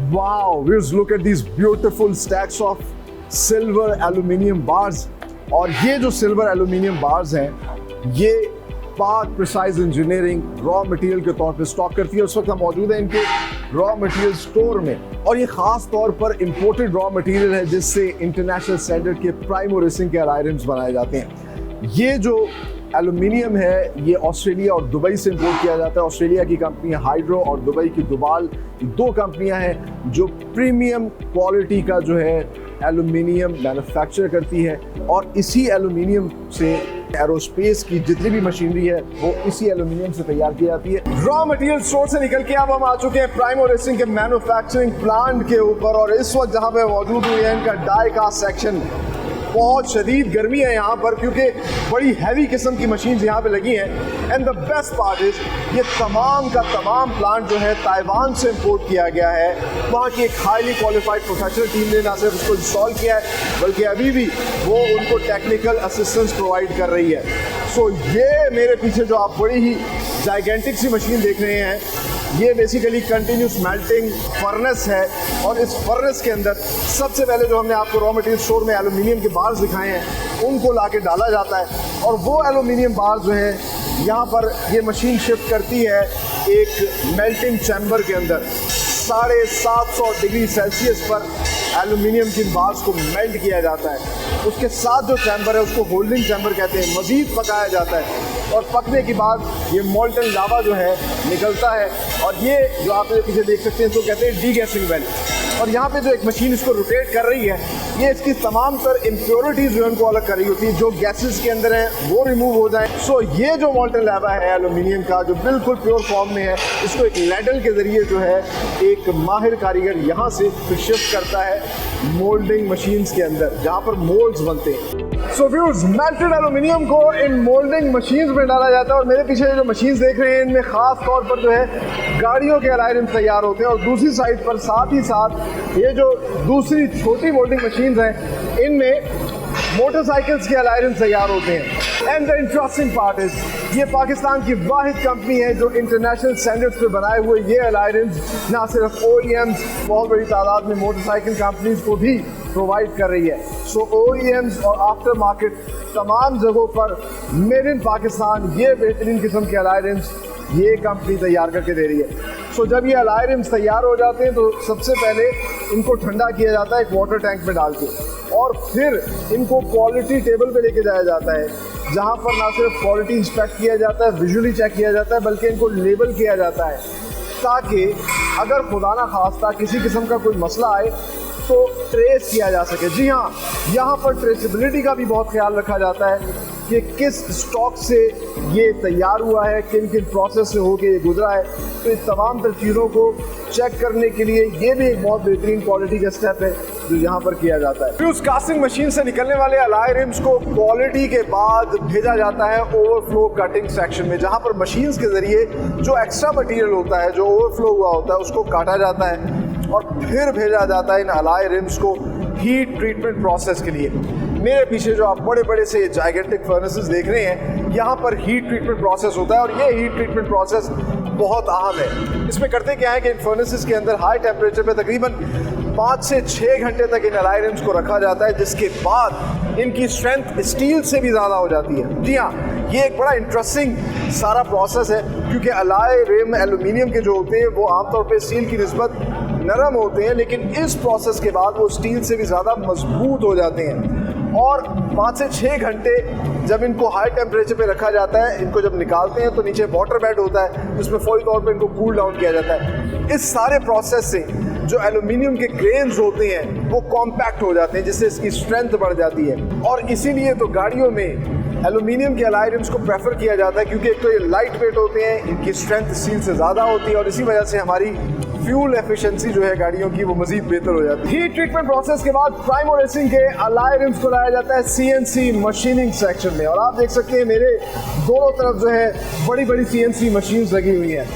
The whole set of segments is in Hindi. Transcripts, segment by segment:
Wow, viewers, look at these beautiful stacks of silver aluminium bars. और ये जो सिल्वर एल्यूमिनियम बार्स हैं ये पाक प्रिसाइज इंजीनियरिंग रॉ मटेरियल के तौर पे स्टॉक करती है। उस वक्त हम मौजूद हैं इनके रॉ मटेरियल स्टोर में, और ये खास तौर पर इंपोर्टेड रॉ मटेरियल है जिससे इंटरनेशनल स्टैंडर्ड के प्राइमो रेसिंग के एलॉय रिम्स बनाए जाते हैं। ये जो एल्यूमिनियम है ये ऑस्ट्रेलिया और दुबई से इंपोर्ट किया जाता है। ऑस्ट्रेलिया की कंपनी हाइड्रो और दुबई की दुबाल, दो कंपनियां हैं जो प्रीमियम क्वालिटी का जो है एल्यूमिनियम मैन्युफैक्चर करती है, और इसी एल्यूमिनियम से एरोस्पेस की जितनी भी मशीनरी है वो इसी एल्यूमिनियम से तैयार की जाती है। रॉ मटेरियल स्टोर से निकल के अब हम आ चुके हैं प्राइमो रेसिंग के मैन्युफैक्चरिंग प्लांट के ऊपर, और इस वक्त जहां पे मौजूद हुई है इनका डाई कास्ट सेक्शन। बहुत शदीद गर्मी है यहाँ पर क्योंकि बड़ी हैवी किस्म की मशीन्स यहाँ पे लगी हैं। And the best part is ये तमाम का तमाम प्लांट जो है ताइवान से इंपोर्ट किया गया है। वहाँ की एक हाईली क्वालिफाइड प्रोफेशनल टीम ने ना सिर्फ उसको इंस्टॉल किया है बल्कि अभी भी वो उनको टेक्निकल असिस्टेंस प्रोवाइड कर रही है। सो ये मेरे पीछे जो आप बड़ी ही जाइगेंटिक सी मशीन देख रहे हैं ये बेसिकली कंटिन्यूस मेल्टिंग फर्नेस है, और इस फर्नेस के अंदर सबसे पहले जो हमने आपको रॉ मटेरियल स्टोर में एल्यूमिनियम के बार्स दिखाए हैं उनको लाके डाला जाता है, और वो एल्यूमिनियम बार्स जो है यहाँ पर ये मशीन शिफ्ट करती है एक मेल्टिंग चैम्बर के अंदर। 750 डिग्री सेल्सियस पर एल्यूमिनियम की बार्स को मेल्ट किया जाता है। उसके साथ जो चैम्बर है उसको होल्डिंग चैम्बर कहते हैं। मज़ीद पकाया जाता है और पकने के बाद ये मोल्टन लावा जो है निकलता है, और ये जो आप पीछे देख सकते हैं इसको कहते हैं डीगैसिंग वेल। और यहाँ पे जो एक मशीन इसको रोटेट कर रही है ये इसकी तमाम तर इम्प्योरिटीज़ जो है उनको अलग कर रही होती है, जो गैसेस के अंदर हैं वो रिमूव हो जाए। सो ये जो मोल्टन लावा है एल्यूमिनियम का जो बिल्कुल प्योर फॉर्म में है, इसको एक लैडल के ज़रिए जो है एक माहिर कारीगर यहाँ से फिर शिफ्ट करता है मोल्डिंग मशीन्स के अंदर जहाँ पर मोल्ड्स बनते हैं। सो व्यूअर्स, मेल्टेड एल्यूमिनियम को इन मोल्डिंग मशीन्स में डाला जाता है, और मेरे पीछे जो मशीन्स देख रहे हैं इनमें खास तौर पर जो है गाड़ियों के एलॉय रिम्स तैयार होते हैं, और दूसरी साइड पर साथ ही साथ ये जो दूसरी छोटी मोल्डिंग मशीन्स हैं इनमें मोटरसाइकिल्स के एलॉय रिम्स तैयार होते हैं। And the interesting part is ये पाकिस्तान की वाहिद कंपनी है जो इंटरनेशनल स्टैंडर्ड्स पे बनाए हुए ये एलॉय रिम्स ना सिर्फ OEMs बहुत बड़ी तादाद में मोटरसाइकिल कंपनीज को भी प्रोवाइड कर रही है। सो OEMs और आफ्टर मार्केट तमाम जगहों पर मेड इन पाकिस्तान ये बेहतरीन किस्म के एलॉय रिम्स ये कंपनी तैयार करके दे रही है। सो जब ये एलॉय रिम्स तैयार हो जाते हैं तो सबसे पहले इनको ठंडा किया जाता है एक वाटर टैंक में डाल के, और फिर इनको क्वालिटी टेबल पे लेके जाया जाता है जहाँ पर ना सिर्फ क्वालिटी इंस्पेक्ट किया जाता है, विजुअली चेक किया जाता है, बल्कि इनको लेबल किया जाता है ताकि अगर खुदा ना खास्ता किसी किस्म का कोई मसला आए तो ट्रेस किया जा सके। जी हाँ, यहाँ पर ट्रेसेबिलिटी का भी बहुत ख्याल रखा जाता है कि किस स्टॉक से ये तैयार हुआ है, किन किन प्रोसेस से होके ये गुजरा है। तो इस तमाम तर चीज़ों को चेक करने के लिए ये भी एक बहुत बेहतरीन क्वालिटी का स्टेप है जो यहाँ पर किया जाता है। फिर उस कास्टिंग मशीन से निकलने वाले एलॉय रिम्स को क्वालिटी के बाद भेजा जाता है ओवरफ्लो कटिंग सेक्शन में, जहाँ पर मशीन्स के ज़रिए जो एक्स्ट्रा मटीरियल होता है जो ओवरफ्लो हुआ होता है उसको काटा जाता है और फिर भेजा जाता है इन एलॉय रिम्स को हीट ट्रीटमेंट प्रोसेस के लिए। मेरे पीछे जो आप बड़े बड़े से जाइगेंटिक फर्नेसेस देख रहे हैं यहाँ पर हीट ट्रीटमेंट प्रोसेस होता है, और ये हीट ट्रीटमेंट प्रोसेस बहुत अहम है। इसमें करते क्या है कि इन फर्नेसेस के अंदर हाई टेम्परेचर पे तकरीबन 5 से 6 घंटे तक इन एलॉय रिम्स को रखा जाता है, जिसके बाद इनकी स्ट्रेंथ स्टील से भी ज़्यादा हो जाती है। जी हाँ, ये एक बड़ा इंटरेस्टिंग सारा प्रोसेस है क्योंकि एलॉय रिम एल्यूमिनियम के जो होते हैं वो आमतौर पर स्टील की निस्बत नरम होते हैं, लेकिन इस प्रोसेस के बाद वो स्टील से भी ज़्यादा मजबूत हो जाते हैं। और 5 से 6 घंटे जब इनको हाई टेम्परेचर पे रखा जाता है, इनको जब निकालते हैं तो नीचे वाटर बेड होता है जिसमें फौरी तौर पे इनको कूल डाउन किया जाता है। इस सारे प्रोसेस से जो एल्यूमिनियम के ग्रेन्स होते हैं वो कॉम्पैक्ट हो जाते हैं, जिससे इसकी स्ट्रेंथ बढ़ जाती है, और इसीलिए तो गाड़ियों में एल्यूमिनियम के एलॉय रिम्स को प्रेफर किया जाता है क्योंकि एक तो ये लाइट वेट होते हैं, इनकी स्ट्रेंथ स्टील से ज़्यादा होती है, और इसी वजह से हमारी फ्यूल एफिशिएंसी जो है गाड़ियों की वो मजीद बेहतर हो जाती है। हीट ट्रीटमेंट प्रोसेस के बाद प्राइमो रेसिंग के एलॉय रिम्स को लाया जाता है CNC मशीनिंग सेक्शन में, और आप देख सकते हैं मेरे दोनों तरफ जो है बड़ी बड़ी CNC मशीन्स लगी हुई हैं।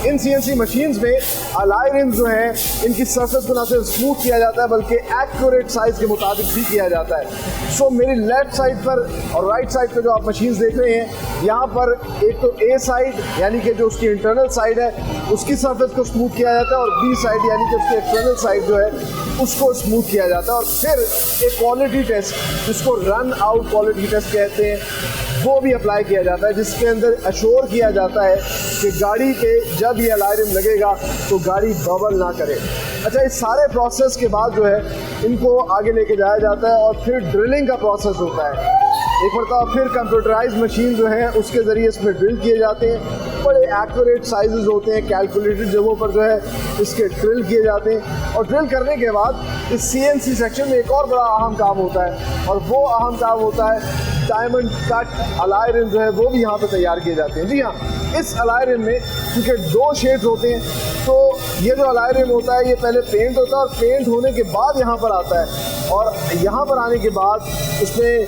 इन CNC मशीन्स में अलाई रिम्स जो हैं इनकी सरफेस को ना सिर्फ स्मूथ किया जाता है बल्कि एक्यूरेट साइज के मुताबिक भी किया जाता है। सो मेरी लेफ्ट साइड पर और राइट साइड पर जो आप मशीन्स देख रहे हैं, यहाँ पर एक तो ए साइड यानी कि जो उसकी इंटरनल साइड है उसकी सरफेस को स्मूथ किया जाता है और बी साइड यानी कि उसकी एक्सटर्नल साइड जो है उसको स्मूथ किया जाता है। और फिर एक क्वालिटी टेस्ट जिसको रन आउट क्वालिटी टेस्ट कहते हैं वो भी अप्लाई किया जाता है, जिसके अंदर अश्योर किया जाता है कि गाड़ी पे जब ये अलाई रिम लगेगा तो गाड़ी बबल ना करे। अच्छा, इस सारे प्रोसेस के बाद जो है इनको आगे लेके जाया जाता है और फिर ड्रिलिंग का प्रोसेस होता है। एक मरतबा फिर कंप्यूटराइज मशीन जो है उसके ज़रिए इसमें ड्रिल किए जाते हैं। बड़े एक्यूरेट साइजेस होते हैं, कैलकुलेटेड जगहों पर जो है इसके ड्रिल किए जाते हैं। और ड्रिल करने के बाद इस CNC सेक्शन में एक और बड़ा अहम काम होता है और वो अहम काम होता है डायमंड कट अलाई रिम जो है वो भी यहाँ पे तैयार किए जाते हैं। जी हाँ, इस अलाई रिम में क्योंकि 2 शेड्स होते हैं तो ये जो अलाई रिम होता है ये पहले पेंट होता है और पेंट होने के बाद यहाँ पर आता है और यहाँ पर आने के बाद उसमें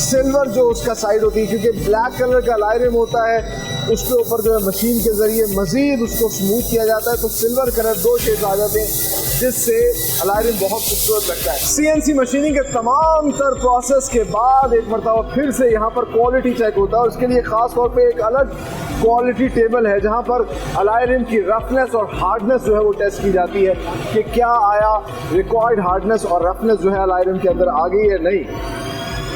सिल्वर जो उसका साइड होती है, क्योंकि ब्लैक कलर का अलाई रिम होता है उसके ऊपर जो है मशीन के ज़रिए मज़ीद उसको स्मूथ किया जाता है तो सिल्वर कलर 2 शेड्स आ जाते हैं जिससे अलाई रिम बहुत खूबसूरत लगता है। CNC मशीनिंग के तमाम तर प्रोसेस के बाद एक मरतबा फिर से यहाँ पर क्वालिटी चेक होता है और उसके लिए ख़ास तौर पे एक अलग क्वालिटी टेबल है जहाँ पर अलाई रिम की रफनेस और हार्डनेस जो है वो टेस्ट की जाती है कि क्या आया रिक्वायर्ड हार्डनेस और रफनेस जो है अलाई रिम के अंदर आ गई है नहीं।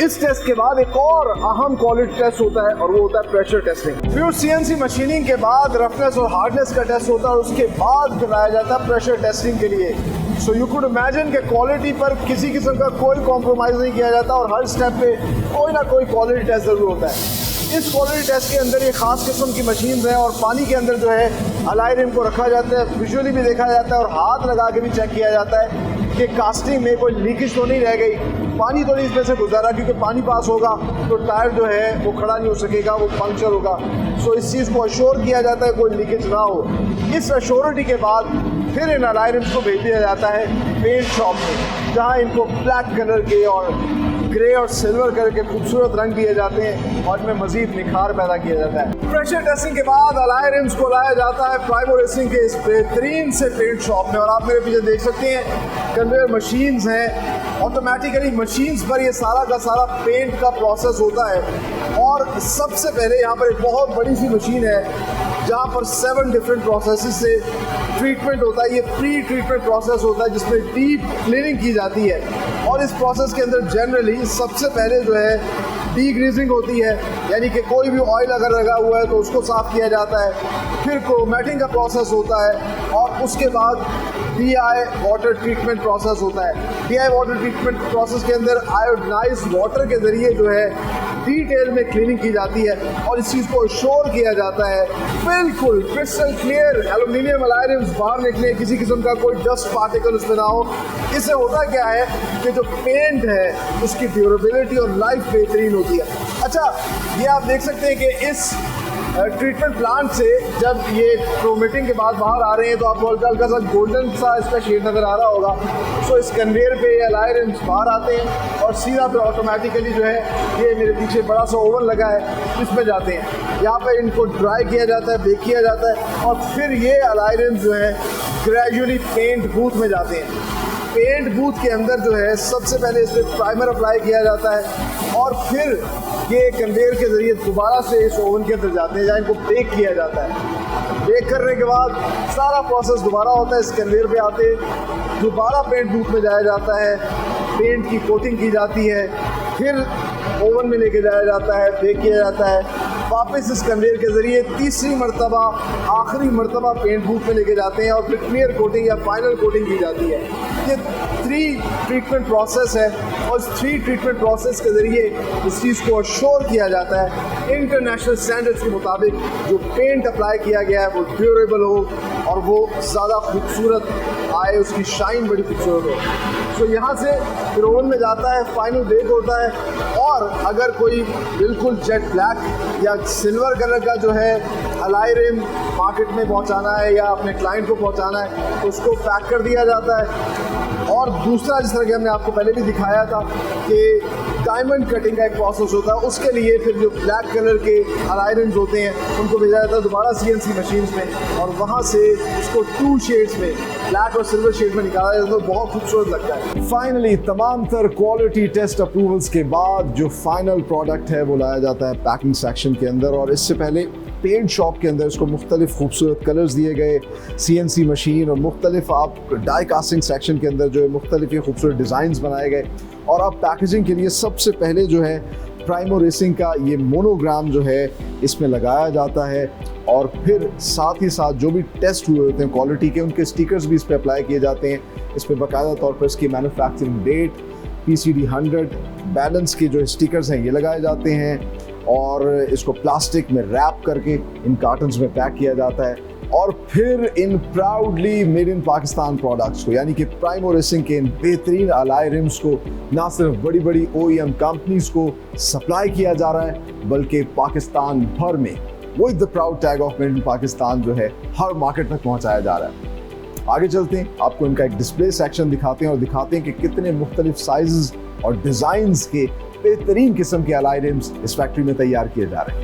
इस टेस्ट के बाद एक और अहम क्वालिटी टेस्ट होता है और वो होता है प्रेशर टेस्टिंग। फिर CNC मशीनिंग के बाद रफनेस और हार्डनेस का टेस्ट होता है और उसके बाद कराया जाता है प्रेशर टेस्टिंग के लिए। सो यू कुड इमेजिन कि क्वालिटी पर किसी किस्म का कोई कॉम्प्रोमाइज़ नहीं किया जाता और हर स्टेप पे कोई ना कोई क्वालिटी टेस्ट ज़रूर होता है। इस क्वालिटी टेस्ट के अंदर ये ख़ास किस्म की मशीन है और पानी के अंदर जो है अलाई रिम को रखा जाता है, विजुअली भी देखा जाता है और हाथ लगा के भी चेक किया जाता है कि कास्टिंग में कोई लीकेज तो नहीं रह गई, पानी तो नहीं इसमें से गुजारा, क्योंकि पानी पास होगा तो टायर जो है वो खड़ा नहीं हो सकेगा, वो पंक्चर होगा। सो इस चीज़ को अश्योर किया जाता है कोई लीकेज ना हो। इस अश्योरिटी के बाद फिर इन अलाई रिम्स को भेज दिया जाता है पेंट शॉप में जहाँ इनको ब्लैक कलर के और ग्रे और सिल्वर कलर के खूबसूरत रंग दिए जाते हैं और इनमें मजीद निखार पैदा किया जाता है। प्रेशर टेस्टिंग के बाद अलाई रिम्स को लाया जाता है प्राइमो रेसिंग के इस बेहतरीन से पेंट शॉप में और आप मेरे पीछे देख सकते हैं कन्वेयर मशीन्स हैं, ऑटोमेटिकली मशीन्स पर ये सारा का सारा पेंट का प्रोसेस होता है। और सबसे पहले यहाँ पर एक बहुत बड़ी सी मशीन है जहाँ पर 7 डिफरेंट प्रोसेसेस से ट्रीटमेंट होता है। ये प्री ट्रीटमेंट प्रोसेस होता है जिसमें डीप क्लीनिंग की जाती है और इस प्रोसेस के अंदर जनरली सबसे पहले जो है डीग्रीजिंग होती है, यानी कि कोई भी ऑयल अगर लगा हुआ है तो उसको साफ़ किया जाता है। फिर क्रोमेटिंग का प्रोसेस होता है और उसके बाद DI वाटर ट्रीटमेंट प्रोसेस होता है। DI वाटर ट्रीटमेंट प्रोसेस के अंदर आयोडाइज्ड वाटर के ज़रिए जो है डिटेल में क्लीनिंग की जाती है और इस चीज़ को श्योर किया जाता है बिल्कुल crystal clear aluminium alloy rims बाहर निकले, किसी किस्म का कोई डस्ट पार्टिकल उसमें ना हो। इससे होता क्या है कि जो पेंट है उसकी ड्यूरेबिलिटी और लाइफ बेहतरीन होती है। अच्छा, ये आप देख सकते हैं कि इस ट्रीटमेंट प्लांट से जब ये क्रोमेटिंग के बाद बाहर आ रहे हैं तो आपको हल्का हल्का सा गोल्डन सा इसका शेड नज़र आ रहा होगा। सो इस कन्वेयर पे ये अलाई रिम्स बाहर आते हैं और सीधा फिर ऑटोमेटिकली जो है ये मेरे पीछे बड़ा सा ओवन लगा है इसमें जाते हैं। यहाँ पे इनको ड्राई किया जाता है, बेक किया जाता है और फिर ये अलाई रिम्स जो है ग्रेजुअली पेंट बूथ में जाते हैं। पेंट बूथ के अंदर जो है सबसे पहले इस पर प्राइमर अप्लाई किया जाता है और फिर ये कन्वेयर के ज़रिए दोबारा से इस ओवन के अंदर जाते हैं जहाँ इनको बेक किया जाता है। बेक करने के बाद सारा प्रोसेस दोबारा होता है, इस कन्वेयर पे आते दोबारा पेंट बूथ में जाया जाता है, पेंट की कोटिंग की जाती है, फिर ओवन में लेके जाया जाता है, बेक किया जाता है, वापस इस कन्वेयर के ज़रिए तीसरी मरतबा आखिरी मरतबा पेंट बूथ में लेके जाते हैं और फिर क्लियर कोटिंग या फाइनल कोटिंग की जाती है। ये 3 ट्रीटमेंट प्रोसेस है और इस 3 ट्रीटमेंट प्रोसेस के ज़रिए इस चीज़ को अश्योर किया जाता है इंटरनेशनल स्टैंडर्ड्स के मुताबिक जो पेंट अप्लाई किया गया है वो ड्यूरेबल हो और वो ज़्यादा खूबसूरत आए, उसकी शाइन बड़ी खूबसूरत हो। तो यहाँ से फिर ओवन में जाता है, फाइनल बेक होता है और अगर कोई बिल्कुल जेट ब्लैक या सिल्वर कलर का जो है अलाई रिम मार्केट में पहुँचाना है या अपने क्लाइंट को पहुँचाना है तो उसको पैक कर दिया जाता है। और दूसरा, जिस तरह कि हमने आपको पहले भी दिखाया था कि डायमंड कटिंग का एक प्रोसेस होता है, उसके लिए फिर जो ब्लैक कलर के एलॉय रिम्स होते हैं उनको भेजा जाता है दोबारा CNC मशीन्स में, और वहाँ से उसको 2 शेड्स में, ब्लैक और सिल्वर शेड में निकाला जाता है, तो बहुत खूबसूरत लगता है। फाइनली तमाम तर क्वालिटी टेस्ट अप्रूवल्स के बाद जो फाइनल प्रोडक्ट है वो लाया जाता है पैकिंग सेक्शन के अंदर, और इससे पहले पेंट शॉप के अंदर इसको मुख्तलिफ खूबसूरत कलर्स दिए गए, CNC मशीन और मुख्तलिफ आप डाई कास्टिंग सेक्शन के अंदर जो है मुख्तलिफ ये खूबसूरत डिज़ाइंस बनाए गए, और आप पैकेजिंग के लिए सबसे पहले जो है प्राइमो रेसिंग का ये मोनोग्राम जो है इसमें लगाया जाता है, और फिर साथ ही साथ जो भी टेस्ट हुए होते हैं क्वालिटी के उनके स्टिकर्स भी इस पर अप्लाई किए जाते हैं। इस पर बाकायदा तौर पर इसकी मैन्युफैक्चरिंग डेट, PCD 100 बैलेंस के जो स्टिकर्स हैं ये लगाए जाते हैं, और इसको प्लास्टिक में रैप करके इन कार्टन्स में पैक किया जाता है, और फिर इन proudly made in Pakistan products को यानी कि प्राइमो रेसिंग के इन बेहतरीन एलॉय रिम्स को ना सिर्फ बड़ी बड़ी OEM कंपनीज को सप्लाई किया जा रहा है बल्कि पाकिस्तान भर में with the proud tag of made in Pakistan जो है हर मार्केट तक पहुंचाया जा रहा है। आगे चलते हैं, आपको इनका एक डिस्प्ले सेक्शन दिखाते हैं और दिखाते हैं कि कितने मुख्तलिफ साइजेस और डिज़ाइंस के बेहतरीन किस्म के एलॉय रिम्स इस फैक्ट्री में तैयार किए जा रहे हैं।